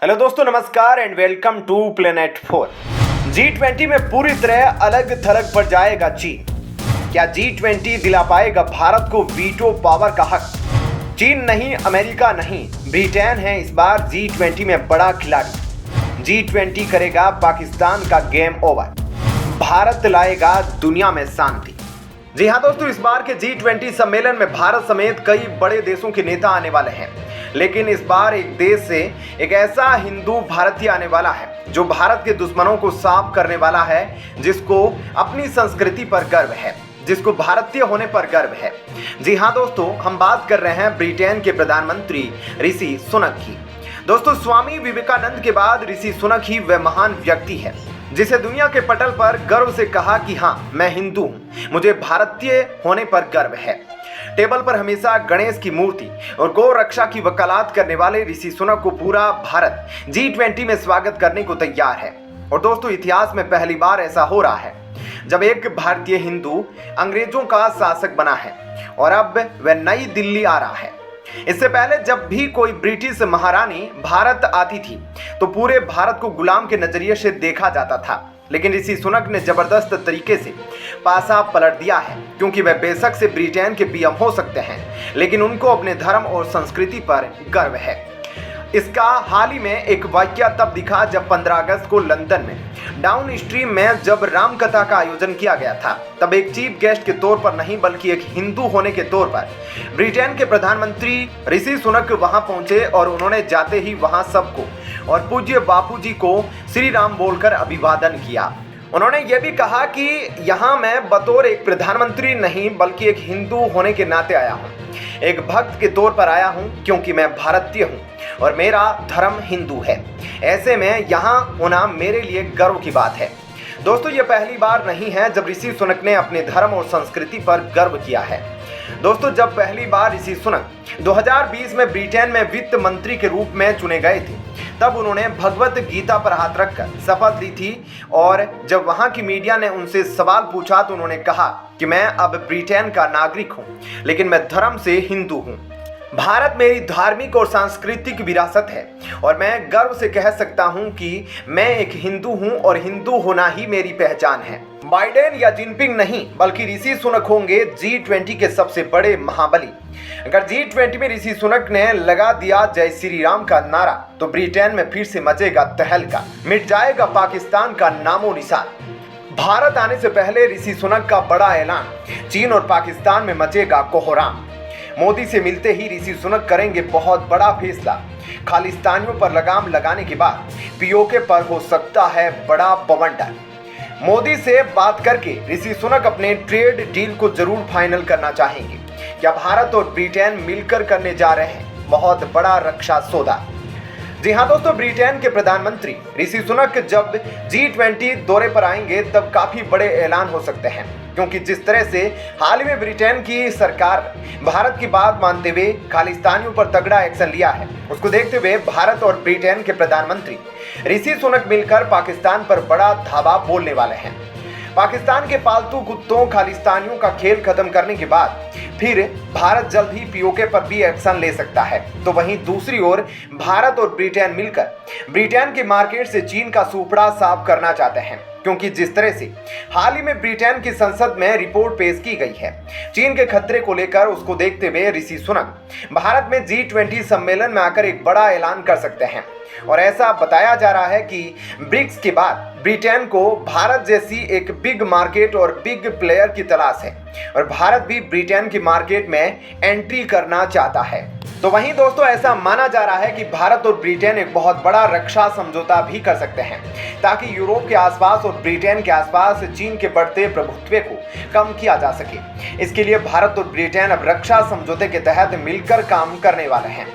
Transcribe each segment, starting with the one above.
Hello दोस्तों, नमस्कार and welcome to planet 4। G20 में पूरी तरह अलग थलग पड़ जाएगा चीन। क्या G20 दिला पाएगा भारत को वीटो पावर का हक? चीन नहीं, अमेरिका नहीं, ब्रिटेन है इस बार G20 में बड़ा खिलाड़ी। G20 करेगा पाकिस्तान का गेम ओवर। भारत लाएगा दुनिया में शांति। जी हाँ दोस्तों, इस बार के G20 सम्मेलन में भारत समेत कई बड़े देशों के नेता आने वाले हैं, लेकिन इस बार एक देश से एक ऐसा हिंदू भारतीय आने वाला है जो भारत के दुश्मनों को साफ करने वाला है, जिसको अपनी संस्कृति पर गर्व है, जिसको भारतीय होने पर गर्व है। जी हाँ दोस्तों, हम बात कर रहे हैं ब्रिटेन के प्रधानमंत्री ऋषि सुनक की। दोस्तों, स्वामी विवेकानंद के बाद ऋषि सुनक ही वह महान व्यक्ति है जिसे दुनिया के पटल पर गर्व से कहा कि हाँ, मैं हिंदू हूँ, मुझे भारतीय होने पर गर्व है। टेबल पर हमेशा गणेश की मूर्ति और गौ रक्षा की वकालत करने वाले ऋषि सुनक को पूरा भारत G20 में स्वागत करने को तैयार है। और दोस्तों, इतिहास में पहली बार ऐसा हो रहा है जब एक भारतीय हिंदू अंग्रेजों का शासक बना है और अब वह नई दिल्ली आ रहा है। इससे पहले जब भी कोई ब्रिटिश महारानी भारत आती थी तो पूरे भारत को गुलाम के नजरिए से देखा जाता था, लेकिन ऋषि सुनक ने जबरदस्त तरीके से पासा पलट दिया है, क्योंकि वह बेशक से ब्रिटेन के पीएम हो सकते हैं, लेकिन उनको अपने धर्म और संस्कृति पर गर्व है। इसका हाल ही में एक वाकया तब दिखा जब 15 अगस्त को लंदन में डाउन स्ट्रीम में जब राम कथा का आयोजन किया गया था। तब एक चीफ गेस्ट के तौर पर नहीं बल्कि एक हिंदू होने के तौर पर ब्रिटेन के प्रधानमंत्री ऋषि सुनक वहां पहुंचे और उन्होंने जाते ही वहां सबको और पूज्य बापू जी को श्री राम बोलकर अभिवादन किया। उन्होंने ये भी कहा कि यहाँ मैं बतौर एक प्रधानमंत्री नहीं बल्कि एक हिंदू होने के नाते आया हूँ, एक भक्त के तौर पर आया हूँ, क्योंकि मैं भारतीय हूँ और मेरा धर्म हिंदू है। ऐसे में यहाँ होना मेरे लिए गर्व की बात है। दोस्तों, ये पहली बार नहीं है जब ऋषि सुनक ने अपने धर्म और संस्कृति पर गर्व किया है। दोस्तों, जब पहली बार ऋषि सुनक 2020 में ब्रिटेन में वित्त मंत्री के रूप में चुने गए थे, तब उन्होंने भगवत गीता पर हाथ रखकर शपथ ली थी। और जब वहां की मीडिया ने उनसे सवाल पूछा तो उन्होंने कहा कि मैं अब ब्रिटेन का नागरिक हूं, लेकिन मैं धर्म से हिंदू हूं। भारत मेरी धार्मिक और सांस्कृतिक विरासत है और मैं गर्व से कह सकता हूं कि मैं एक हिंदू हूं और हिंदू होना ही मेरी पहचान है। बाइडेन या जिनपिंग नहीं बल्कि ऋषि सुनक होंगे G20 के सबसे बड़े महाबली। अगर G20 में ऋषि सुनक ने लगा दिया जय श्री राम का नारा तो ब्रिटेन में फिर से मचेगा तहलका, मिट जाएगा पाकिस्तान का नामो निशान। भारत आने से पहले ऋषि सुनक का बड़ा ऐलान, चीन और पाकिस्तान में मचेगा कोहराम। मोदी से मिलते ही ऋषि सुनक करेंगे बहुत बड़ा फैसला। खालिस्तानियों पर लगाम लगाने के बाद पीओके पर हो सकता है बड़ा बवंडर। मोदी से बात करके ऋषि सुनक अपने ट्रेड डील को जरूर फाइनल करना चाहेंगे। क्या भारत और ब्रिटेन मिलकर करने जा रहे हैं बहुत बड़ा रक्षा सौदा? जी हाँ दोस्तों, ब्रिटेन के प्रधानमंत्री ऋषि सुनक जब G20 दौरे पर आएंगे तब काफी बड़े ऐलान हो सकते हैं, क्योंकि जिस तरह से हाल ही में ब्रिटेन की सरकार भारत की बात मानते हुए खालिस्तानियों पर तगड़ा एक्शन लिया है, उसको देखते हुए भारत और ब्रिटेन के प्रधानमंत्री ऋषि सुनक मिलकर पाकिस्तान पर बड़ा धावा बोलने वाले हैं। पाकिस्तान के पालतू कुत्तों खालिस्तानियों का खेल खत्म करने के बाद फिर भारत जल्द ही पीओके पर भी एक्शन ले सकता है। तो वहीं दूसरी ओर भारत और ब्रिटेन मिलकर ब्रिटेन के मार्केट से चीन का सुपड़ा साफ करना चाहते हैं, क्योंकि जिस तरह से हाल ही में ब्रिटेन की संसद में रिपोर्ट पेश की गई है चीन के खतरे को लेकर, उसको देखते हुए ऋषि सुनक भारत में G20 सम्मेलन में आकर एक बड़ा ऐलान कर सकते हैं। और ऐसा बताया जा रहा है कि ब्रिक्स के बाद ब्रिटेन को भारत जैसी एक बिग मार्केट और बिग प्लेयर की तलाश है और भारत भी ब्रिटेन की मार्केट में एंट्री करना चाहता है। तो वहीं दोस्तों, ऐसा माना जा रहा है कि भारत और ब्रिटेन एक बहुत बड़ा रक्षा समझौता भी कर सकते हैं, ताकि यूरोप के आसपास और ब्रिटेन के आसपास चीन के बढ़ते प्रभुत्व को कम किया जा सके। इसके लिए भारत और ब्रिटेन अब रक्षा समझौते के तहत मिलकर काम करने वाले हैं।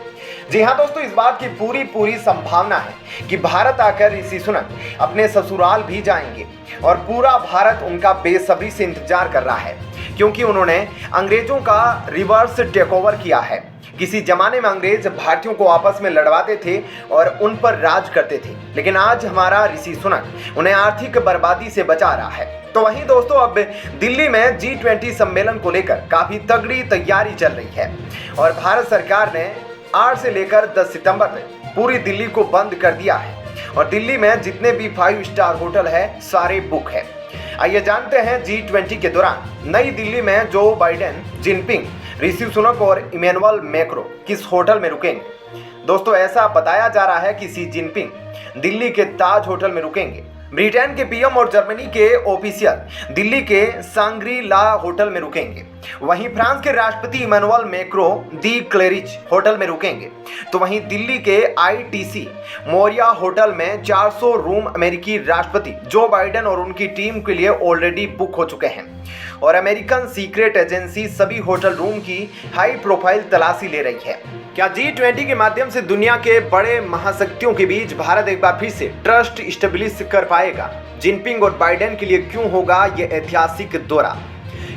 जी हाँ दोस्तों, इस बात की पूरी संभावना है कि भारत आकर ऋषि सुनक अपने ससुराल भी जाएंगे और पूरा भारत उनका बेसब्री से इंतजार कर रहा है, क्योंकि उन्होंने अंग्रेजों का रिवर्स टेकओवर किया है। किसी जमाने में अंग्रेज भारतीयों को आपस में लड़वाते थे और उन पर राज करते थे, लेकिन आज हमारा ऋषि सुनक उन्हें आर्थिक बर्बादी से बचा रहा है। तो वहीं दोस्तों, अब दिल्ली में G20 सम्मेलन को लेकर काफी तगड़ी तैयारी चल रही है और भारत सरकार ने 8 से लेकर 10 सितंबर में पूरी दिल्ली को बंद कर दिया है और दिल्ली में जितने भी 5 स्टार होटल है सारे बुक है। आइए जानते हैं G20 के दौरान नई दिल्ली में Joe Biden, Jinping, Rishi Sunak और इमैनुअल मैक्रो किस होटल में रुकेंगे। दोस्तों, ऐसा बताया जा रहा है कि शी जिनपिंग दिल्ली के ताज होटल में रुकेंगे। ब्रिटेन के पीएम और जर्मनी के ऑफिशियल दिल्ली के सांग्री ला होटल में रुकेंगे। वहीं फ्रांस के राष्ट्रपति इमैनुअल मैक्रो दी क्लेरिज होटल में रुकेंगे। तो वहीं दिल्ली के ITC मोरिया होटल में 400 रूम अमेरिकी राष्ट्रपति जो बाइडेन और उनकी टीम के लिए ऑलरेडी बुक हो चुके हैं और अमेरिकन सीक्रेट एजेंसी सभी होटल रूम की हाई प्रोफाइल तलाशी ले रही है। क्या G20 के माध्यम से दुनिया के बड़े महाशक्तियों के बीच भारत एक बार फिर से ट्रस्ट स्टेब्लिश कर पाएगा? जिनपिंग और बाइडेन के लिए क्यों होगा ये ऐतिहासिक दौरा?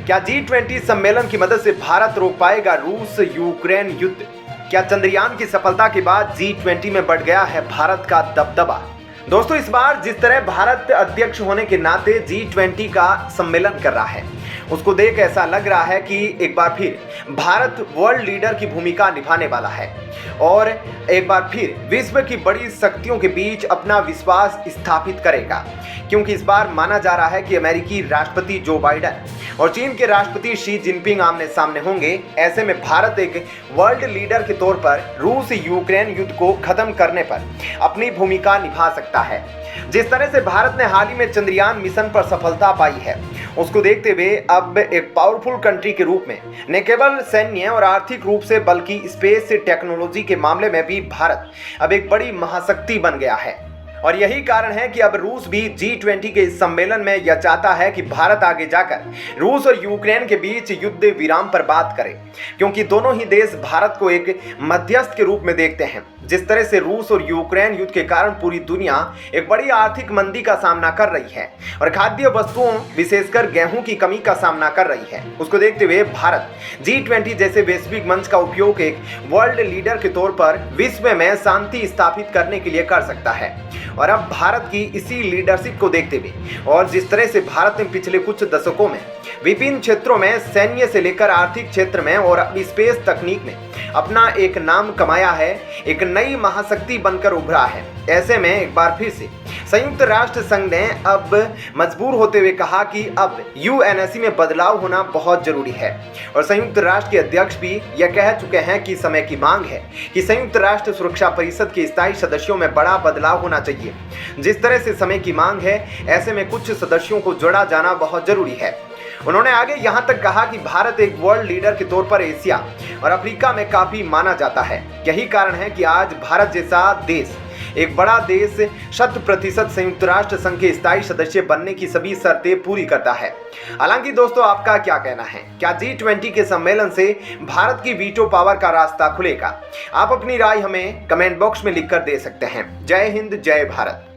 क्या G20 सम्मेलन की मदद से भारत रोक पाएगा रूस यूक्रेन युद्ध? क्या चंद्रयान की सफलता के बाद G20 में बढ़ गया है भारत का दबदबा? दोस्तों, इस बार जिस तरह भारत अध्यक्ष होने के नाते G20 का सम्मेलन कर रहा है, उसको देख ऐसा लग रहा है कि एक बार फिर भारत वर्ल्ड लीडर की भूमिका निभाने वाला है और एक बार फिर विश्व की बड़ी शक्तियों के बीच अपना विश्वास स्थापित करेगा। क्योंकि इस बार माना जा रहा है कि अमेरिकी राष्ट्रपति जो बाइडेन और चीन के राष्ट्रपति शी जिनपिंग आमने सामने होंगे। ऐसे में भारत एक वर्ल्ड लीडर के तौर पर रूस यूक्रेन युद्ध को खत्म करने पर अपनी भूमिका निभा सकता है। जिस तरह से भारत ने हाल ही में चंद्रयान मिशन पर सफलता पाई है, उसको देखते हुए अब एक पावरफुल कंट्री के रूप में न केवल सैन्य और आर्थिक रूप से बल्कि स्पेस टेक्नोलॉजी के मामले में भी भारत अब एक बड़ी महाशक्ति बन गया है। और यही कारण है कि अब रूस भी G20 के इस सम्मेलन में यह चाहता है कि भारत आगे जाकर रूस और यूक्रेन के बीच युद्ध विराम पर बात करे, क्योंकि दोनों ही देश भारत को एक मध्यस्थ के रूप में देखते हैं। जिस तरह से रूस और यूक्रेन युद्ध के कारण पूरी दुनिया एक बड़ी आर्थिक मंदी का सामना कर रही है और खाद्य वस्तुओं विशेषकर गेहूं की कमी का सामना कर रही है, उसको देखते हुए भारत G20 जैसे वैश्विक मंच का उपयोग एक वर्ल्ड लीडर के तौर पर विश्व में शांति स्थापित करने के लिए कर सकता है। और अब भारत की इसी लीडरशिप को देखते हुए और जिस तरह से भारत ने पिछले कुछ दशकों में विभिन्न क्षेत्रों में सैन्य से लेकर आर्थिक क्षेत्र में और स्पेस तकनीक में अपना एक नाम कमाया है, एक नई महाशक्ति बनकर उभरा है। ऐसे में एक बार फिर से संयुक्त राष्ट्र संघ ने अब मजबूर होते हुए कहा कि अब UNSC में बदलाव होना बहुत जरूरी है और संयुक्त राष्ट्र के अध्यक्ष भी यह कह चुके हैं कि समय की मांग है कि संयुक्त राष्ट्र सुरक्षा परिषद के स्थायी सदस्यों में बड़ा बदलाव होना चाहिए। जिस तरह से समय की मांग है, ऐसे में कुछ सदस्यों को जोड़ा जाना बहुत जरूरी है। उन्होंने आगे यहाँ तक कहा कि भारत एक वर्ल्ड लीडर के तौर पर एशिया और अफ्रीका में काफी माना जाता है। यही कारण है कि आज भारत जैसा देश, एक बड़ा देश 100% संयुक्त राष्ट्र संघ के स्थायी सदस्य बनने की सभी शर्तें पूरी करता है। हालांकि दोस्तों, आपका क्या कहना है? क्या G20 के सम्मेलन से भारत की वीटो पावर का रास्ता खुलेगा? आप अपनी राय हमें कमेंट बॉक्स में लिखकर दे सकते हैं। जय हिंद, जय भारत।